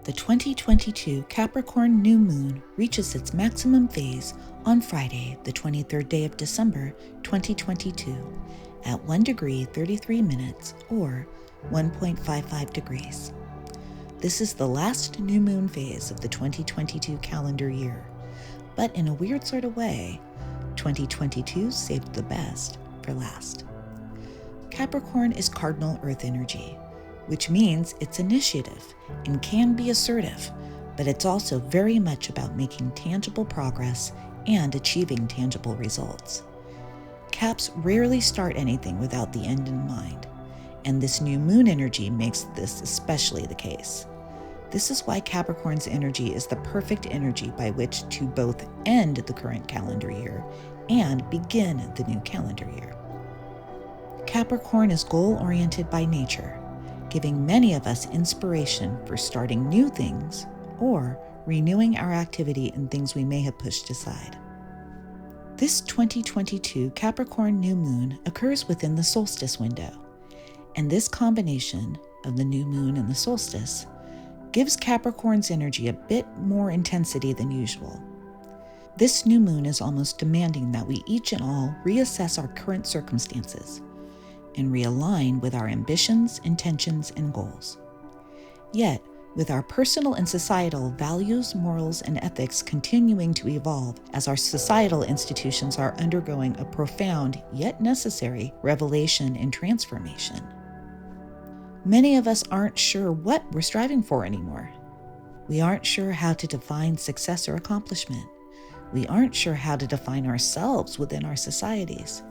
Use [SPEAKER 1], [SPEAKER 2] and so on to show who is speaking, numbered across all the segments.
[SPEAKER 1] The 2022 Capricorn New Moon reaches its maximum phase on Friday, the 23rd day of December, 2022, at 1 degree 33 minutes or 1.55 degrees. This is the last new moon phase of the 2022 calendar year, but in a weird sort of way, 2022 saved the best for last. Capricorn is cardinal earth energy, which means it's initiative and can be assertive, but it's also very much about making tangible progress and achieving tangible results. Caps rarely start anything without the end in mind, and this new moon energy makes this especially the case. This is why Capricorn's energy is the perfect energy by which to both end the current calendar year and begin the new calendar year. Capricorn is goal-oriented by nature, giving many of us inspiration for starting new things or renewing our activity in things we may have pushed aside. This 2022 Capricorn New Moon occurs within the solstice window, and this combination of the new moon and the solstice gives Capricorn's energy a bit more intensity than usual. This new moon is almost demanding that we each and all reassess our current circumstances and realign with our ambitions, intentions, and goals. Yet, with our personal and societal values, morals, and ethics continuing to evolve as our societal institutions are undergoing a profound yet necessary revelation and transformation, many of us aren't sure what we're striving for anymore. We aren't sure how to define success or accomplishment. We aren't sure how to define ourselves within our societies.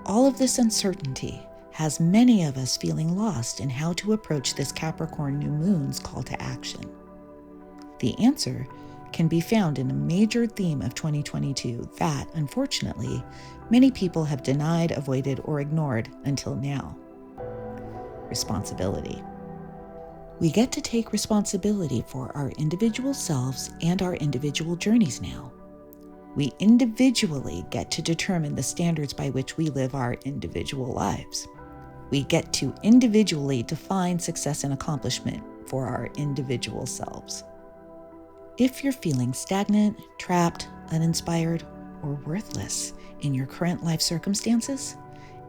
[SPEAKER 1] All of this uncertainty has many of us feeling lost in how to approach this Capricorn New Moon's call to action. The answer can be found in a major theme of 2022 that, unfortunately, many people have denied, avoided, or ignored until now. Responsibility. We get to take responsibility for our individual selves and our individual journeys now. We individually get to determine the standards by which we live our individual lives. We get to individually define success and accomplishment for our individual selves. If you're feeling stagnant, trapped, uninspired, or worthless in your current life circumstances,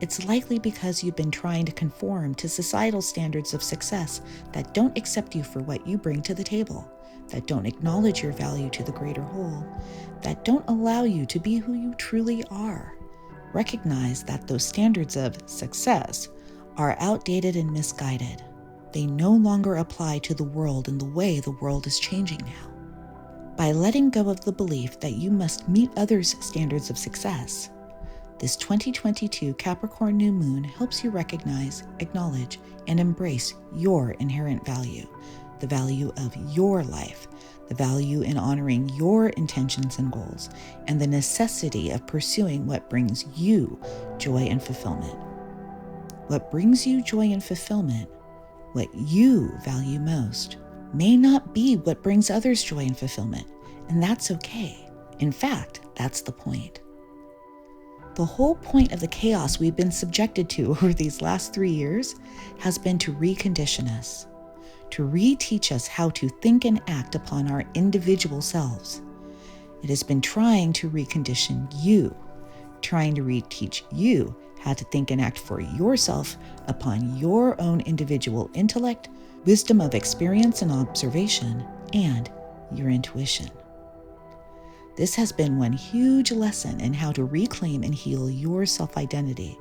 [SPEAKER 1] it's likely because you've been trying to conform to societal standards of success that don't accept you for what you bring to the table, that don't acknowledge your value to the greater whole, that don't allow you to be who you truly are. Recognize that those standards of success are outdated and misguided. They no longer apply to the world in the way the world is changing now. By letting go of the belief that you must meet others' standards of success, this 2022 Capricorn New Moon helps you recognize, acknowledge, and embrace your inherent value, the value of your life, the value in honoring your intentions and goals, and the necessity of pursuing what brings you joy and fulfillment. What brings you joy and fulfillment, what you value most, may not be what brings others joy and fulfillment, and that's okay. In fact, that's the point. The whole point of the chaos we've been subjected to over these last 3 years has been to recondition us, to reteach us how to think and act upon our individual selves. It has been trying to recondition you, trying to reteach you how to think and act for yourself upon your own individual intellect, wisdom of experience and observation, and your intuition. This has been one huge lesson in how to reclaim and heal your self-identity,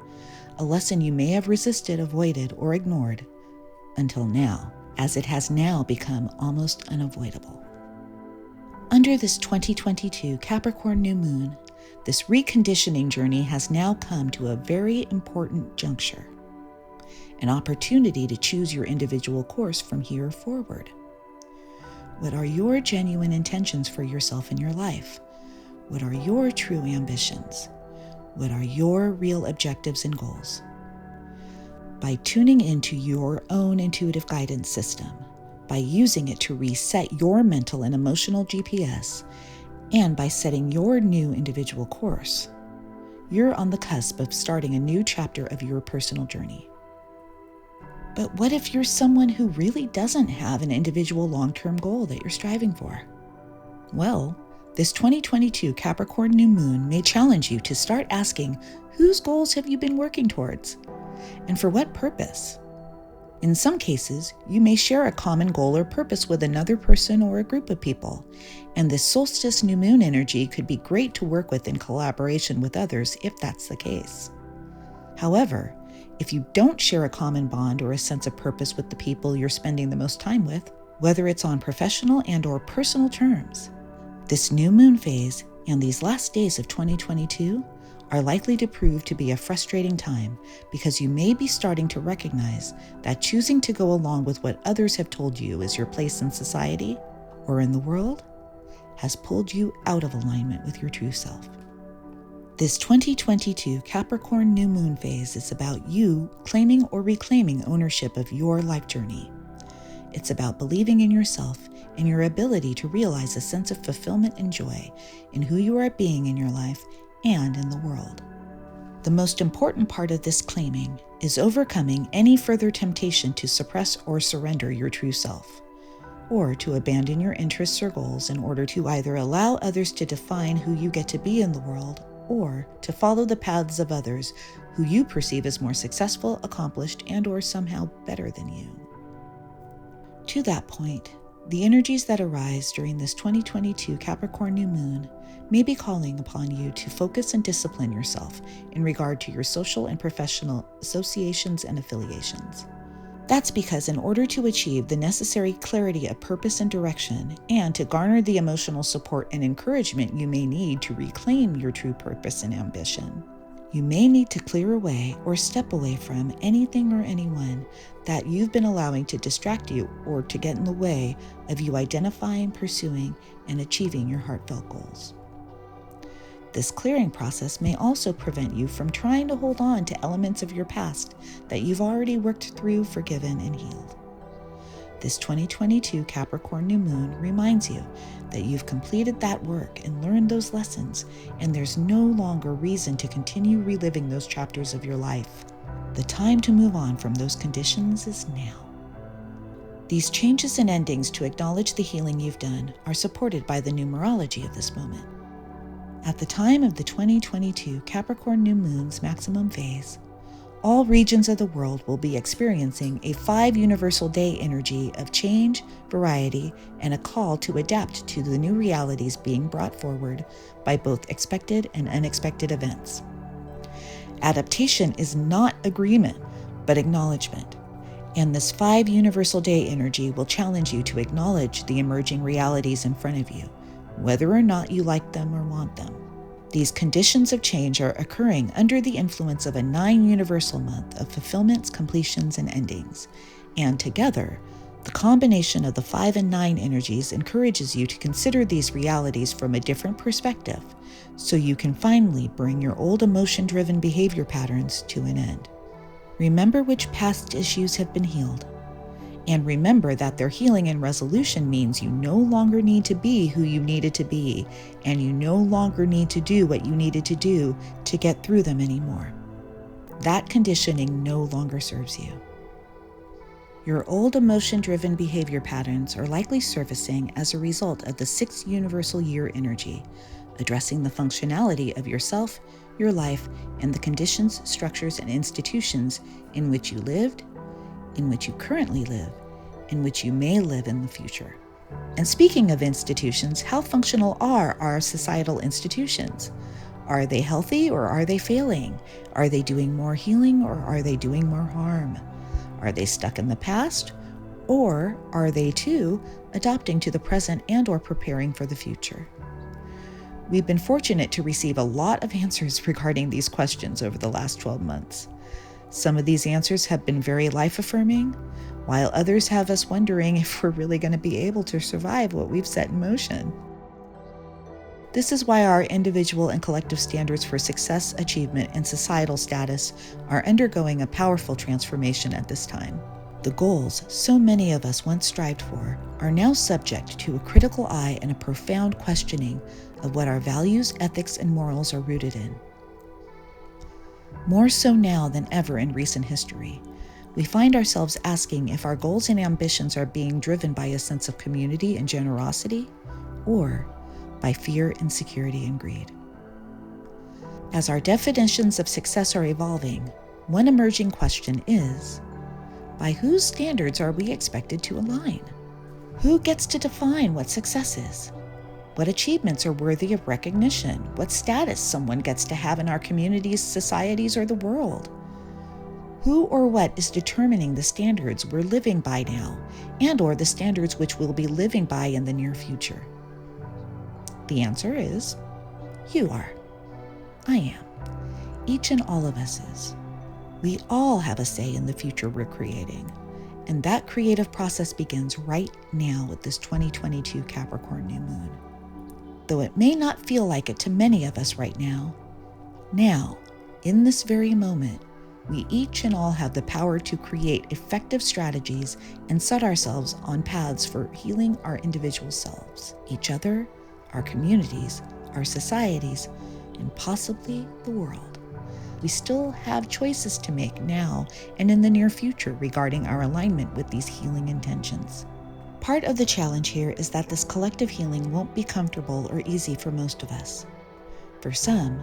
[SPEAKER 1] a lesson you may have resisted, avoided, or ignored until now, as it has now become almost unavoidable. Under this 2022 Capricorn New Moon, this reconditioning journey has now come to a very important juncture, an opportunity to choose your individual course from here forward. What are your genuine intentions for yourself in your life? What are your true ambitions? What are your real objectives and goals? By tuning into your own intuitive guidance system, by using it to reset your mental and emotional GPS, and by setting your new individual course, you're on the cusp of starting a new chapter of your personal journey. But what if you're someone who really doesn't have an individual long-term goal that you're striving for? Well, this 2022 Capricorn New Moon may challenge you to start asking, whose goals have you been working towards? And for what purpose? In some cases, you may share a common goal or purpose with another person or a group of people, and this solstice new moon energy could be great to work with in collaboration with others if that's the case. However, if you don't share a common bond or a sense of purpose with the people you're spending the most time with, whether it's on professional and/or personal terms, this new moon phase and these last days of 2022 are likely to prove to be a frustrating time because you may be starting to recognize that choosing to go along with what others have told you is your place in society or in the world has pulled you out of alignment with your true self. This 2022 Capricorn New Moon phase is about you claiming or reclaiming ownership of your life journey. It's about believing in yourself and your ability to realize a sense of fulfillment and joy in who you are being in your life and in the world. The most important part of this claiming is overcoming any further temptation to suppress or surrender your true self, or to abandon your interests or goals in order to either allow others to define who you get to be in the world, or to follow the paths of others who you perceive as more successful, accomplished, and/or somehow better than you. To that point, the energies that arise during this 2022 Capricorn New Moon may be calling upon you to focus and discipline yourself in regard to your social and professional associations and affiliations. That's because in order to achieve the necessary clarity of purpose and direction, and to garner the emotional support and encouragement you may need to reclaim your true purpose and ambition, you may need to clear away or step away from anything or anyone that you've been allowing to distract you or to get in the way of you identifying, pursuing, and achieving your heartfelt goals. This clearing process may also prevent you from trying to hold on to elements of your past that you've already worked through, forgiven, and healed. This 2022 Capricorn New Moon reminds you that you've completed that work and learned those lessons, and there's no longer reason to continue reliving those chapters of your life. The time to move on from those conditions is now. These changes and endings to acknowledge the healing you've done are supported by the numerology of this moment. At the time of the 2022 Capricorn New Moon's maximum phase, all regions of the world will be experiencing a 5 universal day energy of change, variety, and a call to adapt to the new realities being brought forward by both expected and unexpected events. Adaptation is not agreement, but acknowledgement. And this 5 universal day energy will challenge you to acknowledge the emerging realities in front of you, whether or not you like them or want them. These conditions of change are occurring under the influence of a 9 universal month of fulfillments, completions, and endings. And together, the combination of the 5 and 9 energies encourages you to consider these realities from a different perspective, so you can finally bring your old emotion-driven behavior patterns to an end. Remember which past issues have been healed. And remember that their healing and resolution means you no longer need to be who you needed to be, and you no longer need to do what you needed to do to get through them anymore. That conditioning no longer serves you. Your old emotion-driven behavior patterns are likely surfacing as a result of the 6th universal year energy, addressing the functionality of yourself, your life, and the conditions, structures, and institutions in which you lived, in which you currently live, in which you may live in the future. And speaking of institutions, how functional are our societal institutions? Are they healthy or are they failing? Are they doing more healing or are they doing more harm? Are they stuck in the past, or are they too adapting to the present and/or preparing for the future? We've been fortunate to receive a lot of answers regarding these questions over the last 12 months. Some of these answers have been very life-affirming, while others have us wondering if we're really going to be able to survive what we've set in motion. This is why our individual and collective standards for success, achievement, and societal status are undergoing a powerful transformation at this time. The goals so many of us once strived for are now subject to a critical eye and a profound questioning of what our values, ethics, and morals are rooted in. More so now than ever in recent history, We find ourselves asking if our goals and ambitions are being driven by a sense of community and generosity, or by fear, insecurity, and greed. As our definitions of success are evolving, one emerging question is, by whose standards are we expected to align? Who gets to define what success is? What achievements are worthy of recognition? What status someone gets to have in our communities, societies, or the world? Who or what is determining the standards we're living by now, and/or the standards which we'll be living by in the near future? The answer is, you are. I am. Each and all of us is. We all have a say in the future we're creating, and that creative process begins right now with this 2022 Capricorn New Moon. Though it may not feel like it to many of us right now, in this very moment, we each and all have the power to create effective strategies and set ourselves on paths for healing our individual selves, each other, our communities, our societies, and possibly the world. We still have choices to make now and in the near future regarding our alignment with these healing intentions. Part of the challenge here is that this collective healing won't be comfortable or easy for most of us. For some,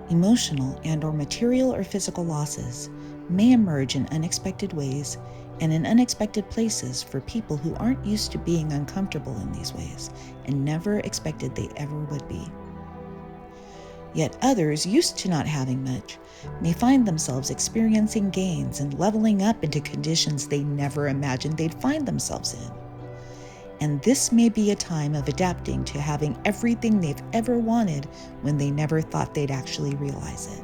[SPEAKER 1] emotional and/or material or physical losses may emerge in unexpected ways and in unexpected places for people who aren't used to being uncomfortable in these ways and never expected they ever would be. Yet others, used to not having much, may find themselves experiencing gains and leveling up into conditions they never imagined they'd find themselves in. And this may be a time of adapting to having everything they've ever wanted when they never thought they'd actually realize it.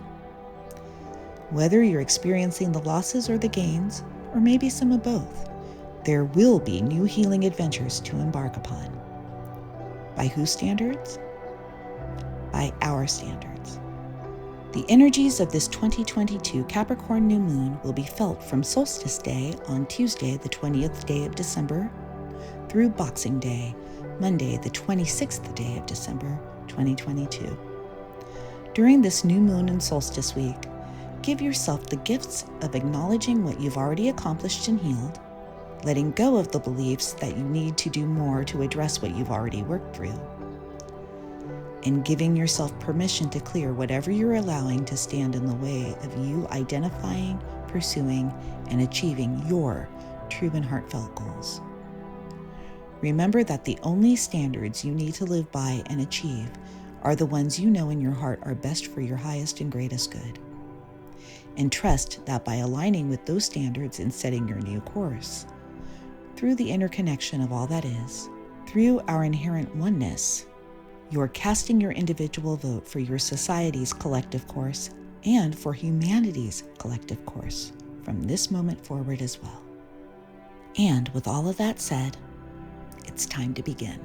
[SPEAKER 1] Whether you're experiencing the losses or the gains, or maybe some of both, there will be new healing adventures to embark upon. By whose standards? By our standards. The energies of this 2022 Capricorn New Moon will be felt from Solstice Day on Tuesday, the 20th day of December, through Boxing Day, Monday, the 26th day of December, 2022. During this new moon and solstice week, give yourself the gifts of acknowledging what you've already accomplished and healed, letting go of the beliefs that you need to do more to address what you've already worked through, and giving yourself permission to clear whatever you're allowing to stand in the way of you identifying, pursuing, and achieving your true and heartfelt goals. Remember that the only standards you need to live by and achieve are the ones you know in your heart are best for your highest and greatest good. And trust that by aligning with those standards and setting your new course, through the interconnection of all that is, through our inherent oneness, you're casting your individual vote for your society's collective course and for humanity's collective course from this moment forward as well. And with all of that said, it's time to begin.